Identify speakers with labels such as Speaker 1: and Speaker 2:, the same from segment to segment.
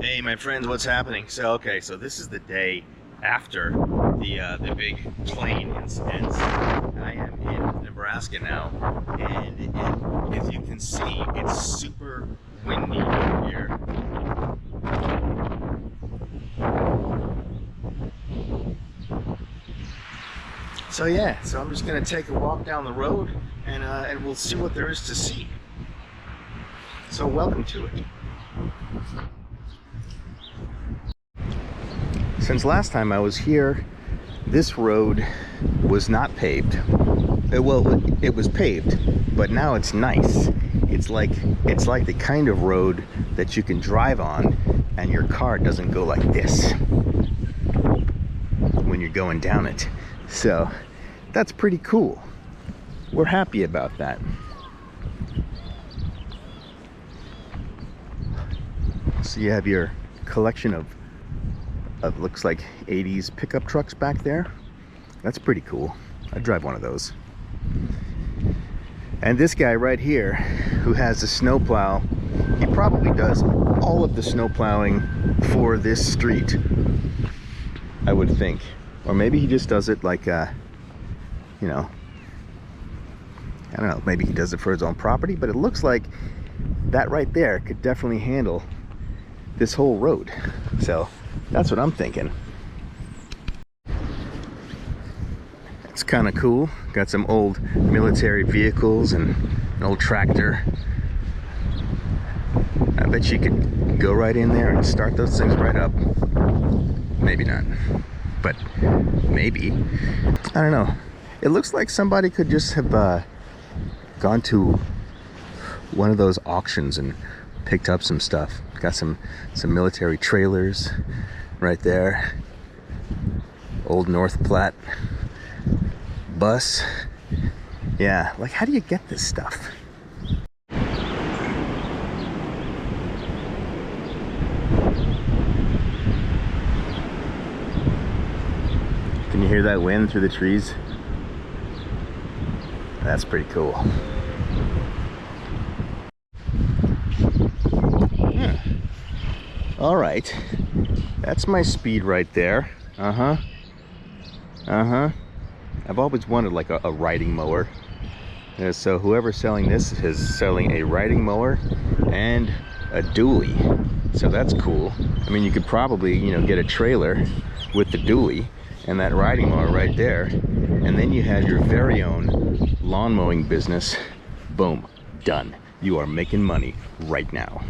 Speaker 1: Hey my friends, what's happening? So this is the day after the big plane incident. I am in Nebraska now, and as you can see, it's super windy here. So yeah, so I'm just gonna take a walk down the road, and we'll see what there is to see. So welcome to it. Since last time I was here, this road was not paved. It was paved, but now it's nice. It's like the kind of road that you can drive on and your car doesn't go like this when you're going down it. So that's pretty cool. We're happy about that. So you have your collection of looks like 80s pickup trucks back there. That's pretty cool. I'd drive one of those. And this guy right here who has a snowplow, he probably does all of the snow plowing for this street, I would think. Or maybe he just does it like you know, I don't know, maybe he does it for his own property, but it looks like that right there could definitely handle this whole road. So that's what I'm thinking. It's kind of cool. Got some old military vehicles and an old tractor. I bet you could go right in there and start those things right up. Maybe not, but maybe. I don't know. It looks like somebody could just have gone to one of those auctions and picked up some stuff. Got some military trailers right there. Old North Platte bus. Yeah, like how do you get this stuff? Can you hear that wind through the trees? That's pretty cool. All right, that's my speed right there. I've always wanted like a riding mower. So whoever's selling this is selling a riding mower and a dually. So that's cool. I mean, you could probably, you know, get a trailer with the dually and that riding mower right there, and then you have your very own lawn mowing business. Boom, done. You are making money right now.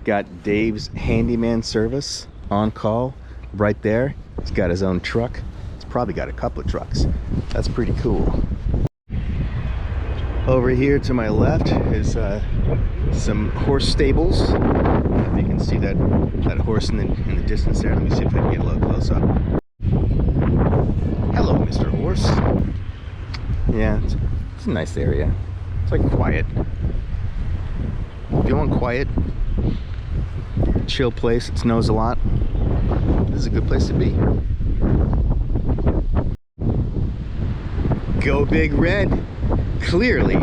Speaker 1: Got Dave's handyman service on call right there. He's got his own truck. He's probably got a couple of trucks. That's pretty cool. Over here to my left is some horse stables. I don't know if you can see that horse in the distance there. Let me see if I can get a little close up. Hello, Mr. Horse. Yeah, it's a nice area. It's like quiet. If you want quiet, chill place, it snows a lot, this is a good place to be. Go Big Red, clearly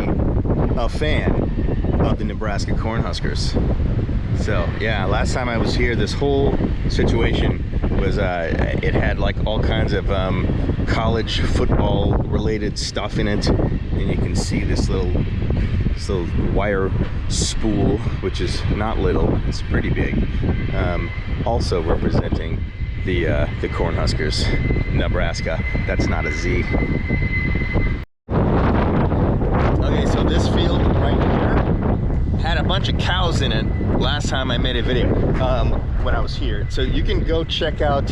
Speaker 1: a fan of the Nebraska Cornhuskers. So yeah, last time I was here, this whole situation was it had like all kinds of college football related stuff in it, and you can see this little wire spool, which is not little, it's pretty big, also representing the Cornhuskers, Nebraska. That's not a Z. Okay, so this field right here had a bunch of cows in it last time I made a video when I was here. So you can go check out,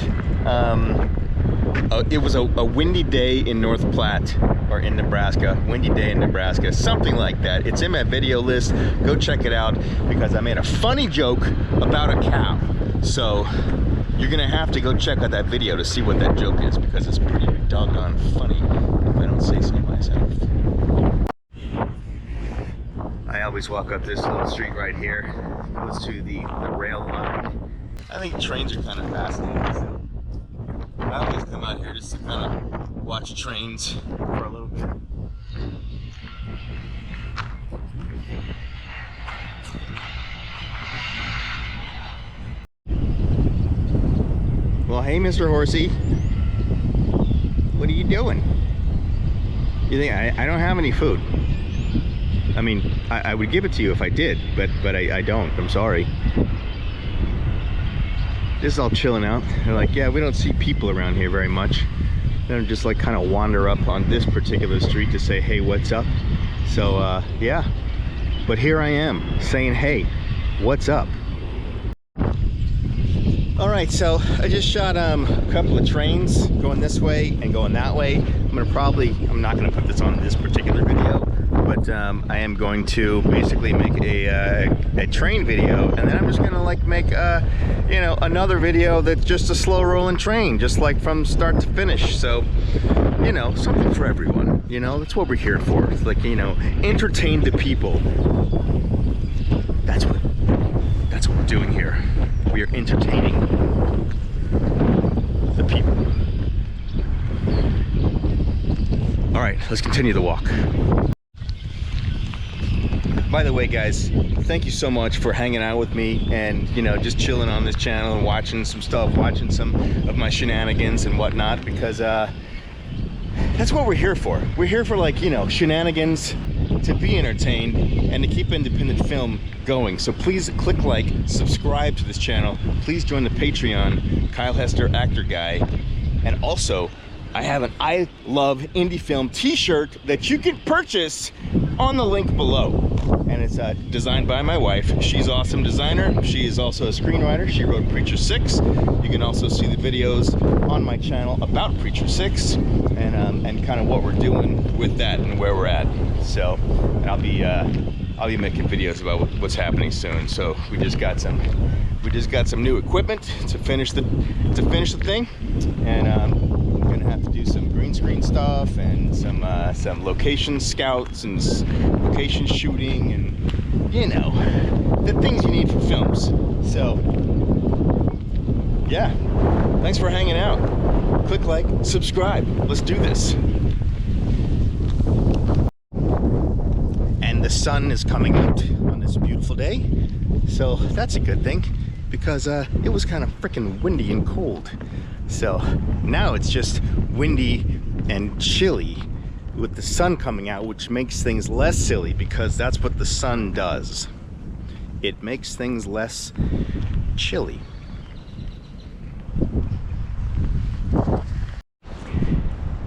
Speaker 1: it was a windy day in North Platte, or in Nebraska, windy day in Nebraska, something like that. It's in my video list. Go check it out, because I made a funny joke about a cow. So you're gonna have to go check out that video to see what that joke is, because it's pretty doggone funny, if I don't say so myself. I always walk up this little street right here. It goes to the rail line. I think trains are kind of fascinating. So I always come out here just to kind of watch trains for a little bit. hey, Mr. Horsey. What are you doing? You think I don't have any food? I mean, I would give it to you if I did, but I don't. I'm sorry. Just all chilling out. They're like, yeah, we don't see people around here very much. They don't just like kind of wander up on this particular street to say, hey, what's up? So yeah, but here I am saying, hey, what's up? All right, so I just shot a couple of trains going this way and going that way. I'm not gonna put this on this particular video, but I am going to basically make a train video, and then I'm just gonna like make you know, another video that's just a slow rolling train, just like from start to finish. So, you know, something for everyone. You know, that's what we're here for. It's like, you know, entertain the people. That's what we're doing here. We are entertaining the people. All right, let's continue the walk. By the way, guys, thank you so much for hanging out with me and, you know, just chilling on this channel and watching some stuff, watching some of my shenanigans and whatnot, because that's what we're here for. We're here for, like, you know, shenanigans, to be entertained and to keep independent film going. So please click like, subscribe to this channel. Please join the Patreon, Kyle Hester Actor Guy. And also, I have an I Love Indie Film t-shirt that you can purchase on the link below. And it's designed by my wife. She's an awesome designer. She is also a screenwriter. She wrote Preacher 6. You can also see the videos on my channel about Preacher 6 and kind of what we're doing with that and where we're at. So, and I'll be making videos about what's happening soon. So we just got some new equipment to finish the thing, and we're gonna have to do some green screen stuff and some location scouts and location shooting and, you know, the things you need for films. So yeah, thanks for hanging out. Click like, subscribe. Let's do this. And the sun is coming out on this beautiful day, so that's a good thing, because it was kind of freaking windy and cold. So now it's just windy and chilly with the sun coming out, which makes things less silly, because that's what the sun does. It makes things less chilly.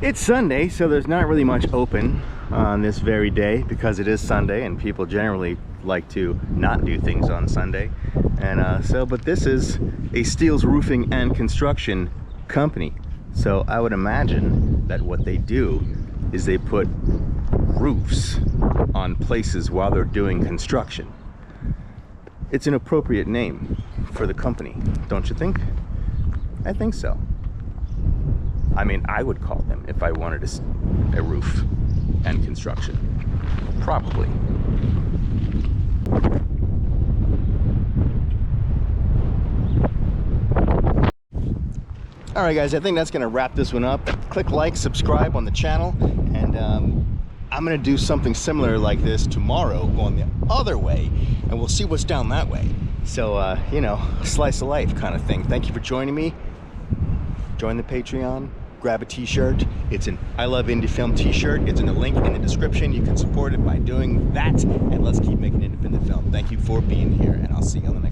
Speaker 1: It's Sunday, so there's not really much open on this very day, because it is Sunday and people generally like to not do things on Sunday. And but this is a Steele's Roofing and Construction company, so I would imagine that what they do is they put roofs on places while they're doing construction. It's an appropriate name for the company, don't you think? I think so. I mean, I would call them if I wanted a roof and construction. Probably. All right, guys, I think that's gonna wrap this one up. Click like, subscribe on the channel, and I'm gonna do something similar like this tomorrow, going the other way, and we'll see what's down that way. So, you know, slice of life kind of thing. Thank you for joining me. Join the Patreon. Grab a t-shirt. It's an I Love Indie Film t-shirt. It's in the link in the description. You can support it by doing that, and let's keep making independent film. Thank you for being here, and I'll see you on the next